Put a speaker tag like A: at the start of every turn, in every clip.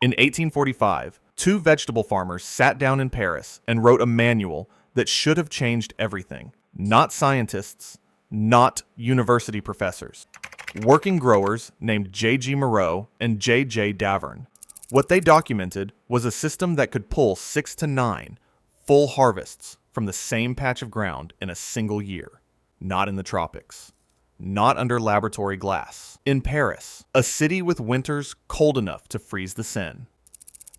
A: In 1845, two vegetable farmers sat down in Paris and wrote a manual that should have changed everything. Not scientists, not university professors. Working growers named J.G. Moreau and J.J. Davern. What they documented was a system that could pull 6 to 9 full harvests from the same patch of ground in a single year. Not in the tropics. Not under laboratory glass. In Paris, a city with winters cold enough to freeze the Seine.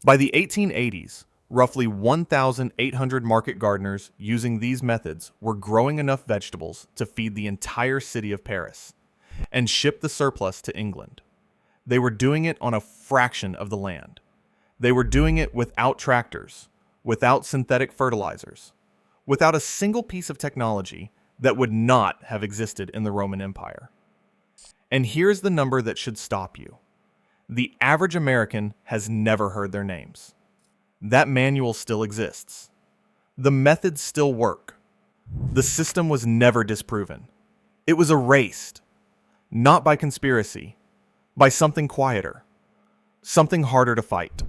A: By the 1880s, roughly 1,800 market gardeners using these methods were growing enough vegetables to feed the entire city of Paris and ship the surplus to England. They were doing it on a fraction of the land. They were doing it without tractors, without synthetic fertilizers, without a single piece of technology that would not have existed in the Roman Empire. And here's the number that should stop you. The average American has never heard their names. That manual still exists. The methods still work. The system was never disproven. It was erased. Not by conspiracy, by something quieter, something harder to fight.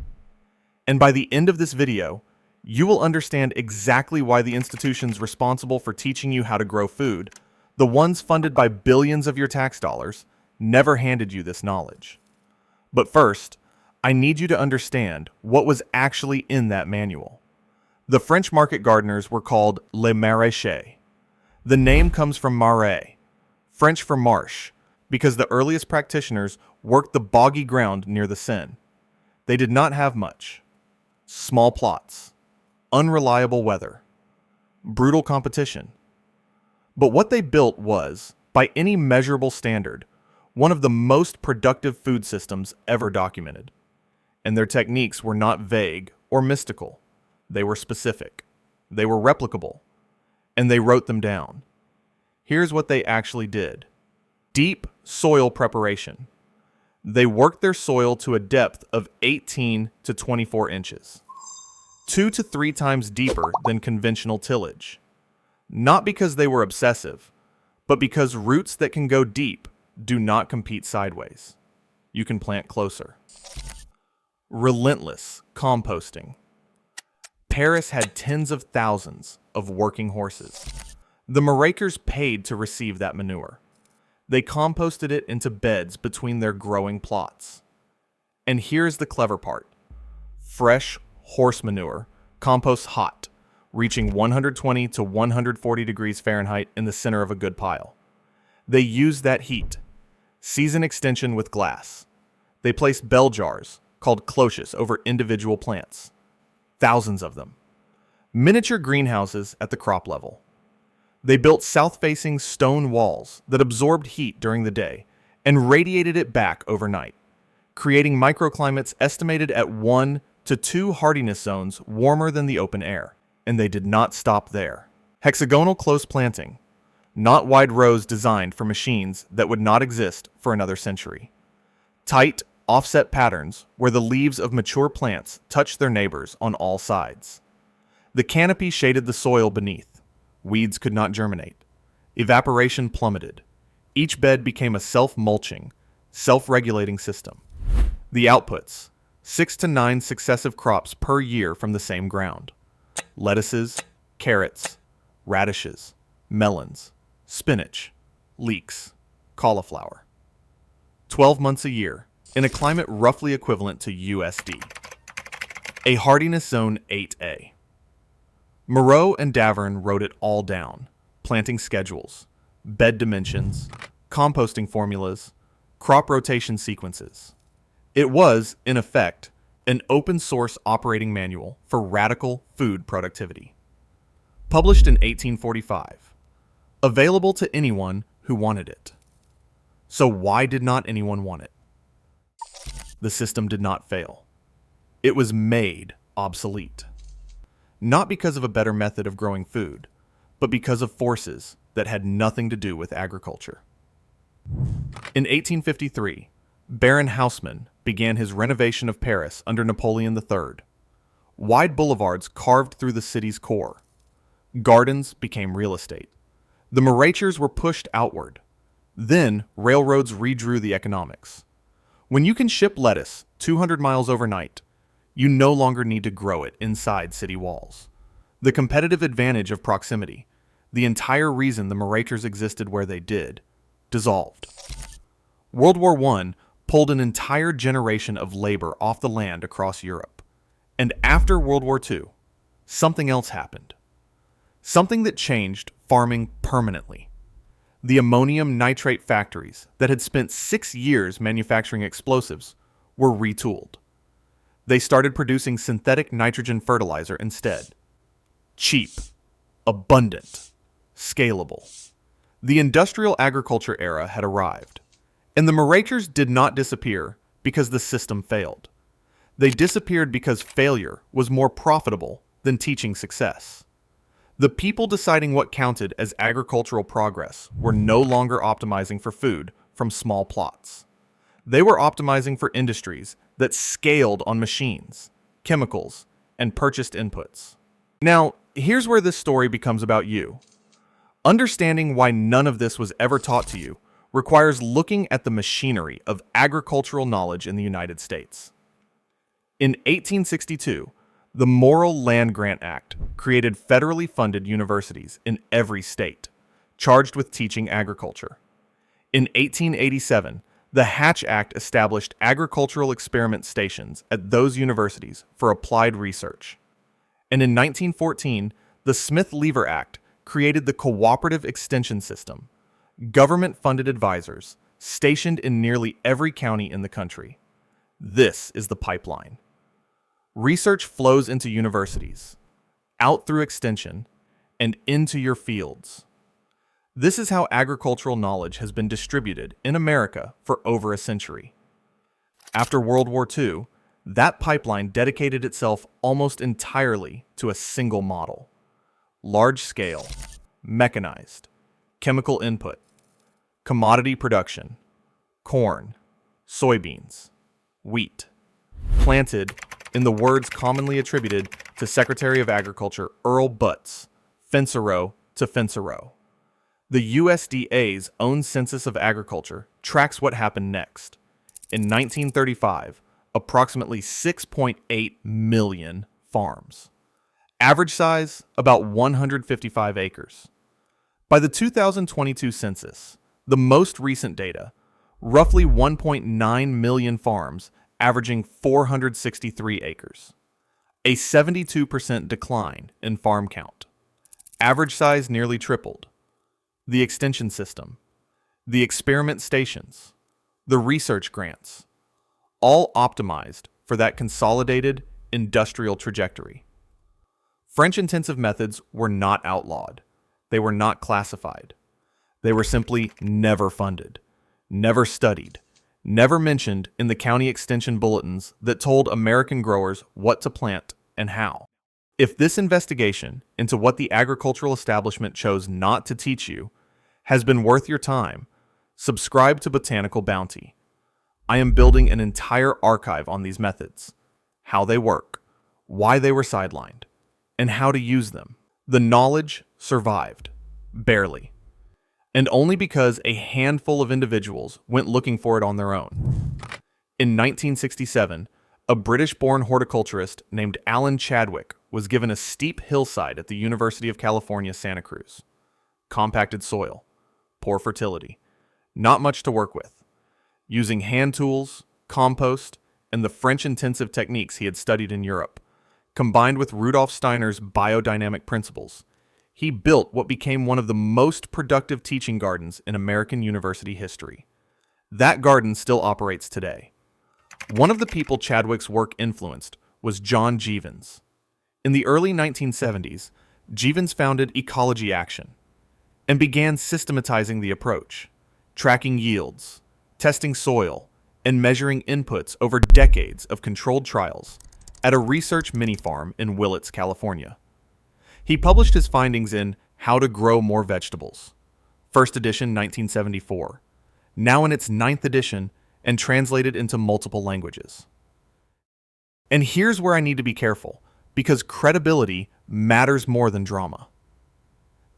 A: And by the end of this video, you will understand exactly why the institutions responsible for teaching you how to grow food, the ones funded by billions of your tax dollars, never handed you this knowledge. But first, I need you to understand what was actually in that manual. The French market gardeners were called les maraîchers. The name comes from marais, French for marsh, because the earliest practitioners worked the boggy ground near the Seine. They did not have much. Small plots, unreliable weather, brutal competition. But what they built was, by any measurable standard, one of the most productive food systems ever documented. And their techniques were not vague or mystical. They were specific. They were replicable. And they wrote them down. Here's what they actually did. Deep soil preparation. They worked their soil to a depth of 18 to 24 inches. 2 to 3 times deeper than conventional tillage. Not because they were obsessive, but because roots that can go deep do not compete sideways. You can plant closer. Relentless composting. Paris had tens of thousands of working horses. The maraîchers paid to receive that manure. They composted it into beds between their growing plots. And here's the clever part. Fresh horse manure composts hot, reaching 120 to 140 degrees Fahrenheit in the center of a good pile. They used that heat. Season extension with glass. They placed bell jars, called cloches, over individual plants. Thousands of them. Miniature greenhouses at the crop level. They built south-facing stone walls that absorbed heat during the day and radiated it back overnight, creating microclimates estimated at 1 to 2 hardiness zones warmer than the open air. And they did not stop there. Hexagonal close planting. Not wide rows designed for machines that would not exist for another century. Tight, offset patterns where the leaves of mature plants touched their neighbors on all sides. The canopy shaded the soil beneath. Weeds could not germinate. Evaporation plummeted. Each bed became a self-mulching, self-regulating system. The outputs, 6 to 9 successive crops per year from the same ground. Lettuces, carrots, radishes, melons, spinach, leeks, cauliflower. 12 months a year, in a climate roughly equivalent to USD. A hardiness zone 8A. Moreau and Davern wrote it all down. Planting schedules, bed dimensions, composting formulas, crop rotation sequences. It was, in effect, an open-source operating manual for radical food productivity. Published in 1845. Available to anyone who wanted it. So why did not anyone want it? The system did not fail. It was made obsolete. Not because of a better method of growing food, but because of forces that had nothing to do with agriculture. In 1853, Baron Haussmann began his renovation of Paris under Napoleon III. Wide boulevards carved through the city's core. Gardens became real estate. The maraîchers were pushed outward. Then, railroads redrew the economics. When you can ship lettuce 200 miles overnight, You no longer need to grow it inside city walls. The competitive advantage of proximity, the entire reason the Maurachers existed where they did, dissolved. World War I pulled an entire generation of labor off the land across Europe. And after World War II, something else happened. Something that changed farming permanently. The ammonium nitrate factories that had spent 6 years manufacturing explosives were retooled. They started producing synthetic nitrogen fertilizer instead. Cheap, abundant, scalable. The industrial agriculture era had arrived. And the Maurachers did not disappear because the system failed. They disappeared because failure was more profitable than teaching success. The people deciding what counted as agricultural progress were no longer optimizing for food from small plots. They were optimizing for industries that scaled on machines, chemicals, and purchased inputs. Now, here's where this story becomes about you. Understanding why none of this was ever taught to you requires looking at the machinery of agricultural knowledge in the United States. In 1862, the Morrill Land Grant Act created federally funded universities in every state, charged with teaching agriculture. In 1887, the Hatch Act established agricultural experiment stations at those universities for applied research. And in 1914, the Smith-Lever Act created the Cooperative Extension System, government-funded advisors stationed in nearly every county in the country. This is the pipeline. Research flows into universities, out through extension, and into your fields. This is how agricultural knowledge has been distributed in America for over a century. After World War II, that pipeline dedicated itself almost entirely to a single model: large-scale, mechanized, chemical input, commodity production, corn, soybeans, wheat, planted in the words commonly attributed to Secretary of Agriculture Earl Butz, fence a row to fence a row. The USDA's own Census of Agriculture tracks what happened next. In 1935, approximately 6.8 million farms. Average size, about 155 acres. By the 2022 census, the most recent data, roughly 1.9 million farms averaging 463 acres. A 72% decline in farm count. Average size nearly tripled. The extension system, the experiment stations, the research grants, all optimized for that consolidated industrial trajectory. French-intensive methods were not outlawed. They were not classified. They were simply never funded, never studied, never mentioned in the county extension bulletins that told American growers what to plant and how. If this investigation into what the agricultural establishment chose not to teach you has been worth your time, subscribe to Botanical Bounty. I am building an entire archive on these methods, how they work, why they were sidelined, and how to use them. The knowledge survived, barely, and only because a handful of individuals went looking for it on their own. In 1967, a British-born horticulturist named Alan Chadwick was given a steep hillside at the University of California, Santa Cruz. Compacted soil, poor fertility, not much to work with. Using hand tools, compost, and the French-intensive techniques he had studied in Europe, combined with Rudolf Steiner's biodynamic principles, he built what became one of the most productive teaching gardens in American university history. That garden still operates today. One of the people Chadwick's work influenced was John Jeavons. In the early 1970s, Jeavons founded Ecology Action and began systematizing the approach, tracking yields, testing soil, and measuring inputs over decades of controlled trials at a research mini-farm in Willits, California. He published his findings in How to Grow More Vegetables, first edition 1974, now in its 9th edition and translated into multiple languages. And here's where I need to be careful, because credibility matters more than drama.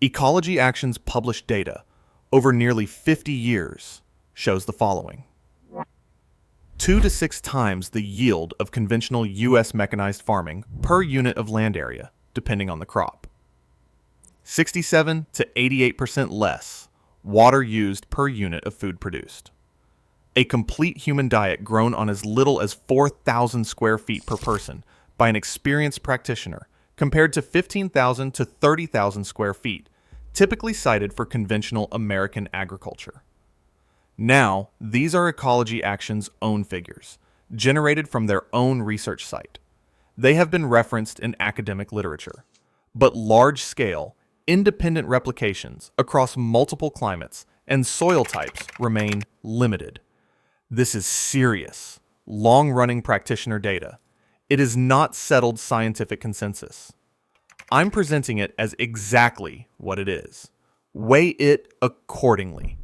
A: Ecology Action's published data over nearly 50 years shows the following. 2 to 6 times the yield of conventional U.S. mechanized farming per unit of land area, depending on the crop. 67 to 88% less water used per unit of food produced. A complete human diet grown on as little as 4,000 square feet per person by an experienced practitioner, compared to 15,000 to 30,000 square feet, typically cited for conventional American agriculture. Now, these are Ecology Action's own figures, generated from their own research site. They have been referenced in academic literature, but large-scale, independent replications across multiple climates and soil types remain limited. This is serious, long-running practitioner data. It is not settled scientific consensus. I'm presenting it as exactly what it is. Weigh it accordingly.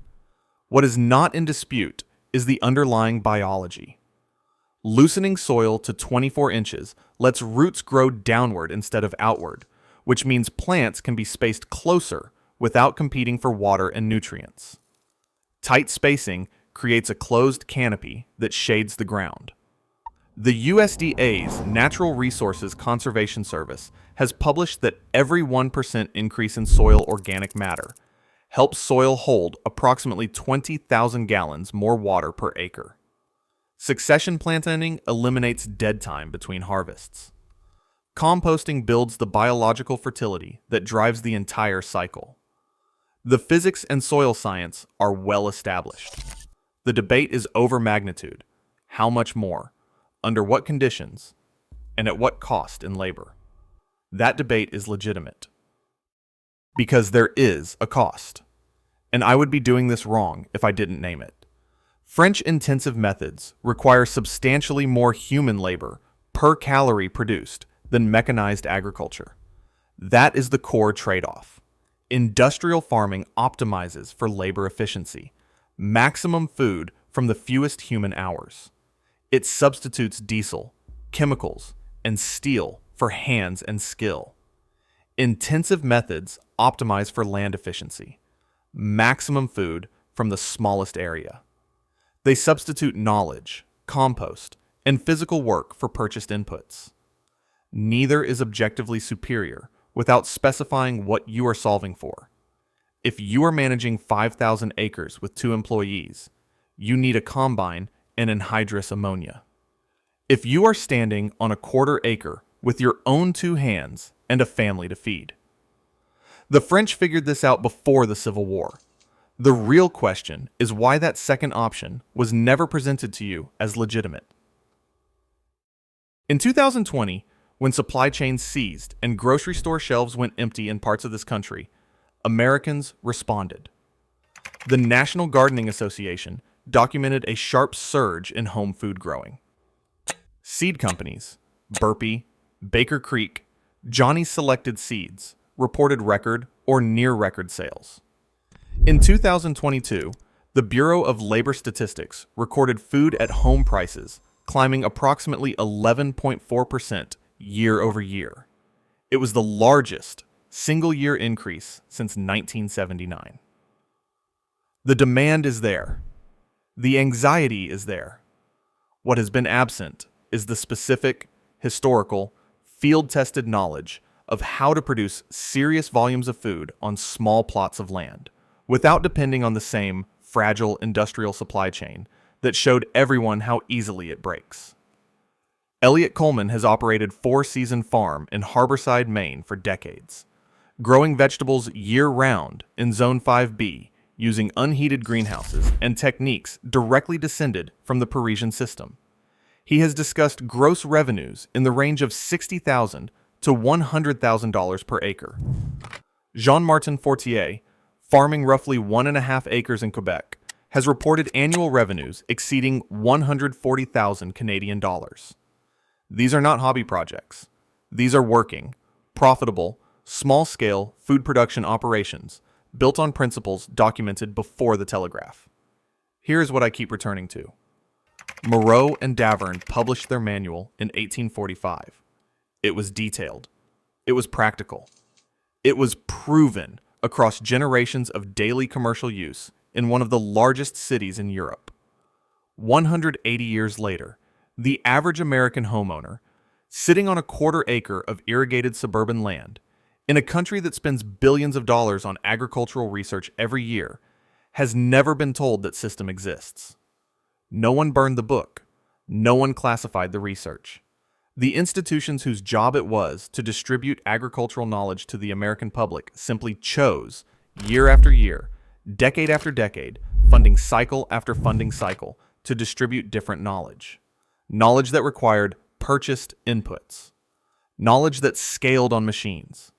A: What is not in dispute is the underlying biology. Loosening soil to 24 inches lets roots grow downward instead of outward, which means plants can be spaced closer without competing for water and nutrients. Tight spacing creates a closed canopy that shades the ground. The USDA's Natural Resources Conservation Service has published that every 1% increase in soil organic matter helps soil hold approximately 20,000 gallons more water per acre. Succession planting eliminates dead time between harvests. Composting builds the biological fertility that drives the entire cycle. The physics and soil science are well established. The debate is over magnitude. How much more? Under what conditions? And at what cost in labor? That debate is legitimate. Because there is a cost. And I would be doing this wrong if I didn't name it. French intensive methods require substantially more human labor per calorie produced than mechanized agriculture. That is the core trade-off. Industrial farming optimizes for labor efficiency, maximum food from the fewest human hours. It substitutes diesel, chemicals, and steel for hands and skill. Intensive methods optimize for land efficiency, maximum food from the smallest area. They substitute knowledge, compost, and physical work for purchased inputs. Neither is objectively superior without specifying what you are solving for. If you are managing 5,000 acres with 2 employees, you need a combine and anhydrous ammonia. If you are standing on a quarter acre with your own 2 hands and a family to feed. The French figured this out before the Civil War. The real question is why that second option was never presented to you as legitimate. In 2020, when supply chains seized and grocery store shelves went empty in parts of this country, Americans responded. The National Gardening Association documented a sharp surge in home food growing. Seed companies, Burpee, Baker Creek, Johnny's Selected Seeds, reported record or near record sales. In 2022, the Bureau of Labor Statistics recorded food at home prices climbing approximately 11.4% year over year. It was the largest single-year increase since 1979. The demand is there. The anxiety is there. What has been absent is the specific, historical, field-tested knowledge of how to produce serious volumes of food on small plots of land without depending on the same fragile industrial supply chain that showed everyone how easily it breaks. Elliot Coleman has operated 4-season farm in Harborside, Maine for decades, growing vegetables year-round in Zone 5B using unheated greenhouses and techniques directly descended from the Parisian system. He has discussed gross revenues in the range of $60,000 to $100,000 per acre. Jean-Martin Fortier, farming roughly 1.5 acres in Quebec, has reported annual revenues exceeding 140,000 Canadian dollars. These are not hobby projects. These are working, profitable, small-scale food production operations built on principles documented before the telegraph. Here is what I keep returning to. Moreau and Davern published their manual in 1845. It was detailed. It was practical. It was proven across generations of daily commercial use in one of the largest cities in Europe. 180 years later, the average American homeowner, sitting on a quarter acre of irrigated suburban land, in a country that spends billions of dollars on agricultural research every year, has never been told that system exists. No one burned the book. No one classified the research. The institutions whose job it was to distribute agricultural knowledge to the American public simply chose, year after year, decade after decade, funding cycle after funding cycle, to distribute different knowledge. Knowledge that required purchased inputs. Knowledge that scaled on machines.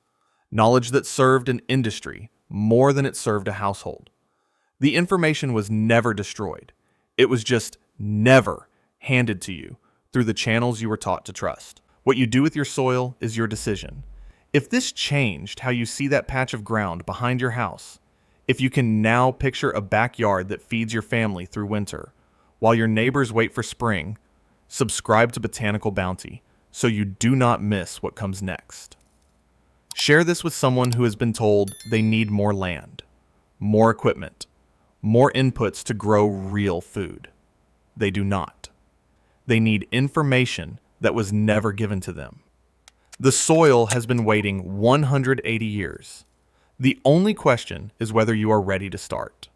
A: Knowledge that served an industry more than it served a household. The information was never destroyed. It was just never handed to you through the channels you were taught to trust. What you do with your soil is your decision. If this changed how you see that patch of ground behind your house, if you can now picture a backyard that feeds your family through winter, while your neighbors wait for spring, subscribe to Botanical Bounty so you do not miss what comes next. Share this with someone who has been told they need more land, more equipment, more inputs to grow real food. They do not. They need information that was never given to them. The soil has been waiting 180 years. The only question is whether you are ready to start.